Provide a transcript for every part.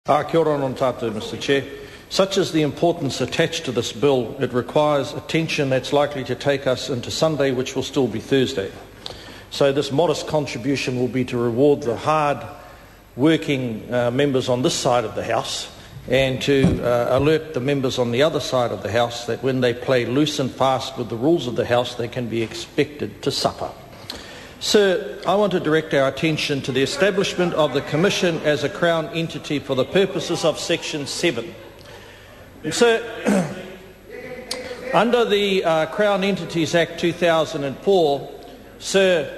Kia ora non tātou, Mr. Chair. Such is the importance attached to this bill, it requires attention that's likely to take us into Sunday, which will still be Thursday. So this modest contribution will be to reward the hard-working members on this side of the House and to alert the members on the other side of the House that when they play loose and fast with the rules of the House, they can be expected to suffer. Sir, I want to direct our attention to the establishment of the Commission as a Crown entity for the purposes of Section 7. Sir, under the Crown Entities Act 2004, sir,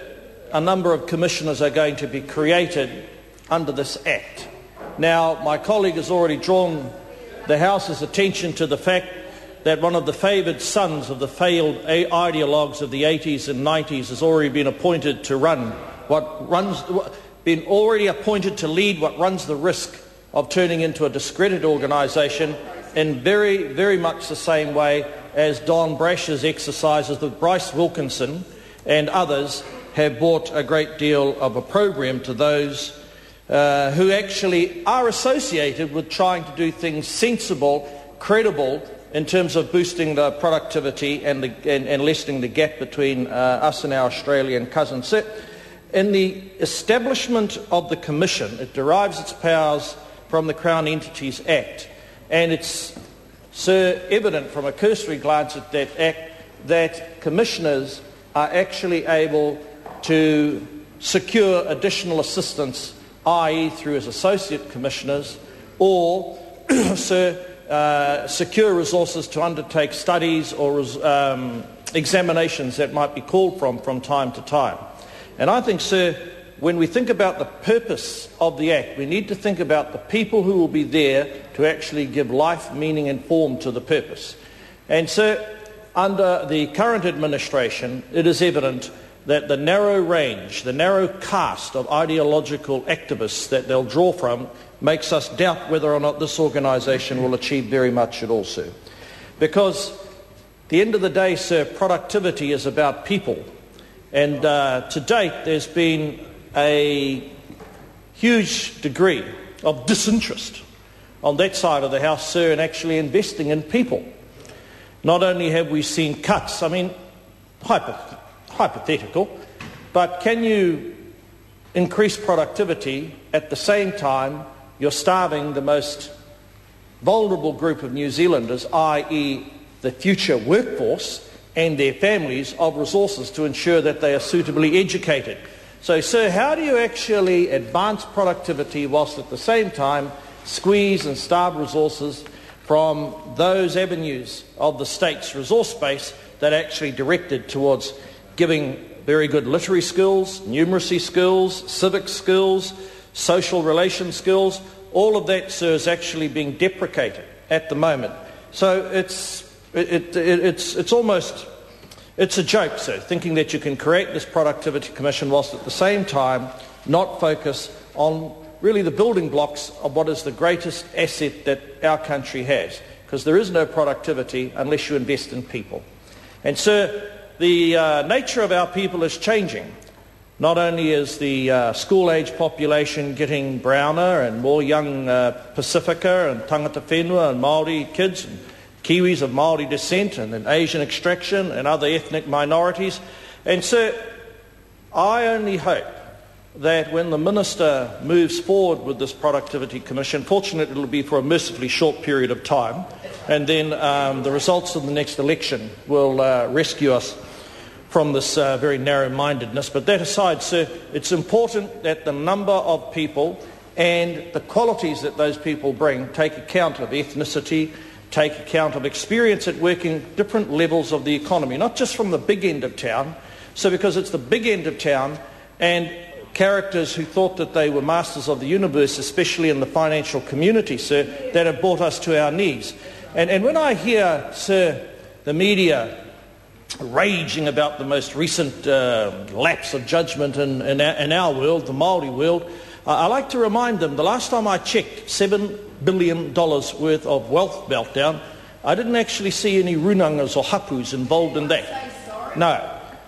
a number of commissioners are going to be created under this Act. Now, my colleague has already drawn the House's attention to the fact that one of the favoured sons of the failed ideologues of the 80s and 90s has already been appointed to lead what runs the risk of turning into a discredited organisation in very, very much the same way as Don Brash's exercises with Bryce Wilkinson and others have brought a great deal of opprobrium to those who actually are associated with trying to do things sensible, credible, in terms of boosting the productivity and lessening the gap between us and our Australian cousins. So, in the establishment of the Commission, it derives its powers from the Crown Entities Act, and it's, sir, evident from a cursory glance at that Act that commissioners are actually able to secure additional assistance, i.e. through as associate commissioners, or, sir, secure resources to undertake studies or examinations that might be called from time to time. And I think, sir, when we think about the purpose of the Act, we need to think about the people who will be there to actually give life, meaning and form to the purpose. And, sir, under the current administration, it is evident that the narrow range, the narrow cast of ideological activists that they'll draw from makes us doubt whether or not this organisation will achieve very much at all, sir. Because at the end of the day, sir, productivity is about people. And to date, there's been a huge degree of disinterest on that side of the House, sir, in actually investing in people. Not only have we seen cuts, I mean, hypothetical, but can you increase productivity at the same time you're starving the most vulnerable group of New Zealanders, i.e. the future workforce and their families, of resources to ensure that they are suitably educated? So, sir, how do you actually advance productivity whilst at the same time squeeze and starve resources from those avenues of the state's resource base that are actually directed towards giving very good literary skills, numeracy skills, civic skills, social relation skills? All of that, sir, is actually being deprecated at the moment. So it's a joke, sir, thinking that you can create this productivity commission whilst at the same time not focus on really the building blocks of what is the greatest asset that our country has, because there is no productivity unless you invest in people. And, sir, the nature of our people is changing. Not only is the school-age population getting browner and more young Pacifica and tangata whenua and Māori kids and Kiwis of Māori descent and then Asian extraction and other ethnic minorities. And, sir, I only hope that when the Minister moves forward with this Productivity Commission, fortunately it will be for a mercifully short period of time, and then the results of the next election will rescue us from this very narrow-mindedness. But that aside, sir, it's important that the number of people and the qualities that those people bring take account of ethnicity, take account of experience at working different levels of the economy, not just from the big end of town. So because it's the big end of town and characters who thought that they were masters of the universe, especially in the financial community, sir, that have brought us to our knees. And when I hear, sir, the media raging about the most recent lapse of judgment in our world, the Māori world, I like to remind them the last time I checked $7 billion worth of wealth meltdown, I didn't actually see any runangas or hapus involved in that. No.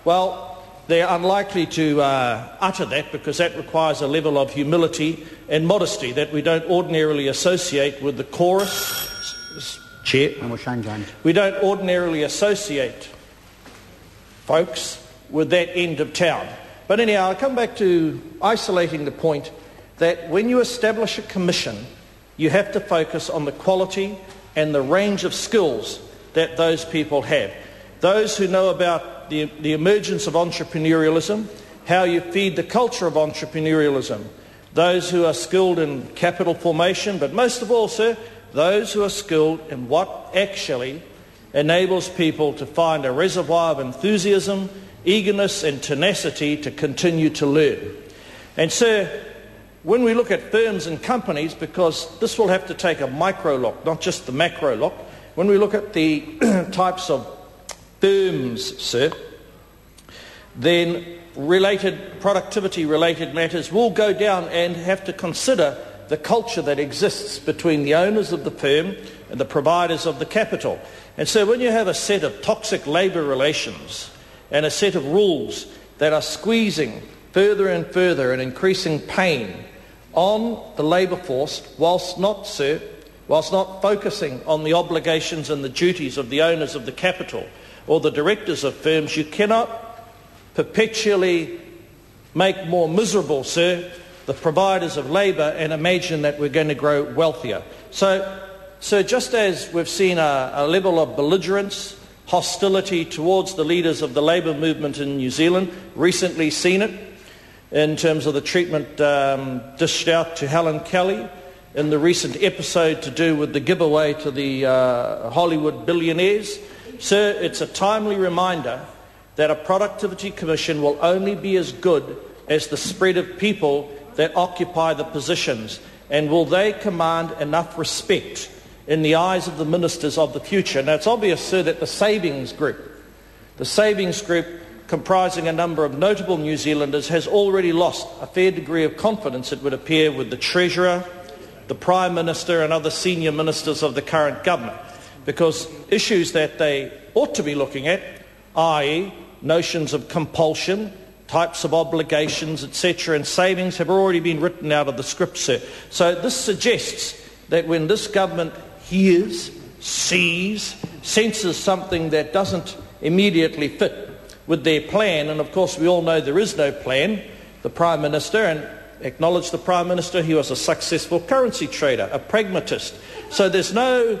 Well, they're unlikely to utter that, because that requires a level of humility and modesty that we don't ordinarily associate with the chorus. Chair. We don't ordinarily associate, folks, with that end of town. But anyhow, I come back to isolating the point that when you establish a commission, you have to focus on the quality and the range of skills that those people have. Those who know about the emergence of entrepreneurialism, how you feed the culture of entrepreneurialism, those who are skilled in capital formation, but most of all, sir, those who are skilled in what actually enables people to find a reservoir of enthusiasm, eagerness and tenacity to continue to learn. And sir, when we look at firms and companies, because this will have to take a micro look, not just the macro look, when we look at the types of firms, sir, then productivity-related matters will go down and have to consider the culture that exists between the owners of the firm and the providers of the capital. And so when you have a set of toxic labour relations and a set of rules that are squeezing further and further and increasing pain on the labour force, whilst not focusing on the obligations and the duties of the owners of the capital or the directors of firms, you cannot perpetually make more miserable, sir, the providers of labour and imagine that we're going to grow wealthier. So just as we've seen a level of belligerence, hostility towards the leaders of the labour movement in New Zealand, recently seen it in terms of the treatment dished out to Helen Kelly in the recent episode to do with the giveaway to the Hollywood billionaires. Sir, it's a timely reminder that a productivity commission will only be as good as the spread of people that occupy the positions, and will they command enough respect in the eyes of the ministers of the future. Now, it's obvious, sir, that the savings group comprising a number of notable New Zealanders has already lost a fair degree of confidence, it would appear, with the Treasurer, the Prime Minister and other senior ministers of the current government, because issues that they ought to be looking at, i.e. notions of compulsion, types of obligations, etc., and savings, have already been written out of the script, sir. So this suggests that when this government hears, sees, senses something that doesn't immediately fit with their plan, and of course we all know there is no plan, the Prime Minister, and acknowledge the Prime Minister, he was a successful currency trader, a pragmatist. So there's no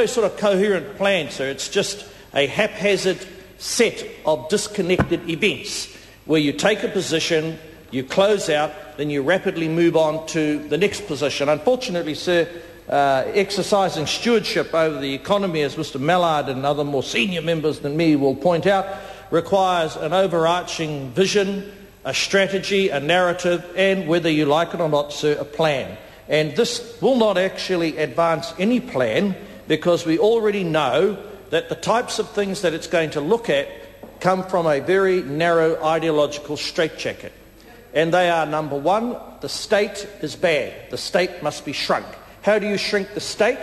sort of coherent plan, sir. It's just a haphazard set of disconnected events where you take a position, you close out, then you rapidly move on to the next position. Unfortunately, sir, exercising stewardship over the economy, as Mr Mallard and other more senior members than me will point out, requires an overarching vision, a strategy, a narrative, and, whether you like it or not, sir, a plan. And this will not actually advance any plan, because we already know that the types of things that it's going to look at come from a very narrow ideological straitjacket. And they are, number one, the state is bad. The state must be shrunk. How do you shrink the state?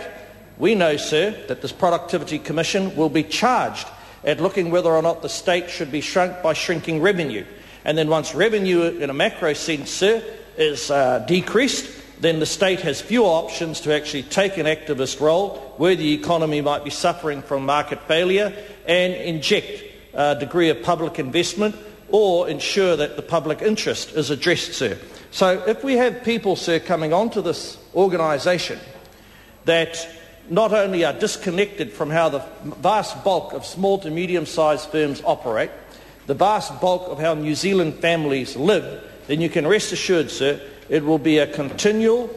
We know, sir, that this Productivity Commission will be charged at looking whether or not the state should be shrunk by shrinking revenue. And then once revenue, in a macro sense, sir, is decreased, then the state has fewer options to actually take an activist role where the economy might be suffering from market failure and inject a degree of public investment or ensure that the public interest is addressed, sir. So if we have people, sir, coming onto this organisation that not only are disconnected from how the vast bulk of small to medium-sized firms operate, the vast bulk of how New Zealand families live, then you can rest assured, sir, it will be a continual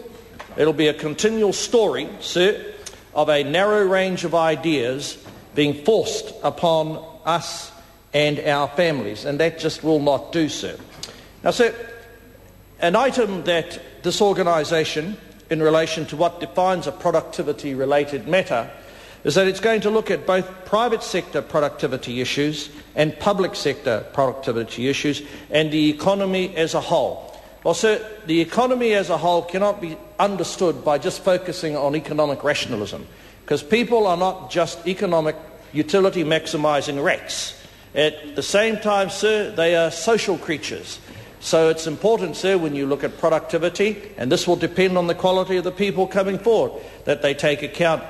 story, sir, of a narrow range of ideas being forced upon us and our families, and that just will not do, sir. Now, sir, an item that this organisation, in relation to what defines a productivity-related matter, is that it's going to look at both private sector productivity issues and public sector productivity issues and the economy as a whole. Well, sir, the economy as a whole cannot be understood by just focusing on economic rationalism, because people are not just economic utility maximising rats. At the same time, sir, they are social creatures. So it's important, sir, when you look at productivity, and this will depend on the quality of the people coming forward, that they take account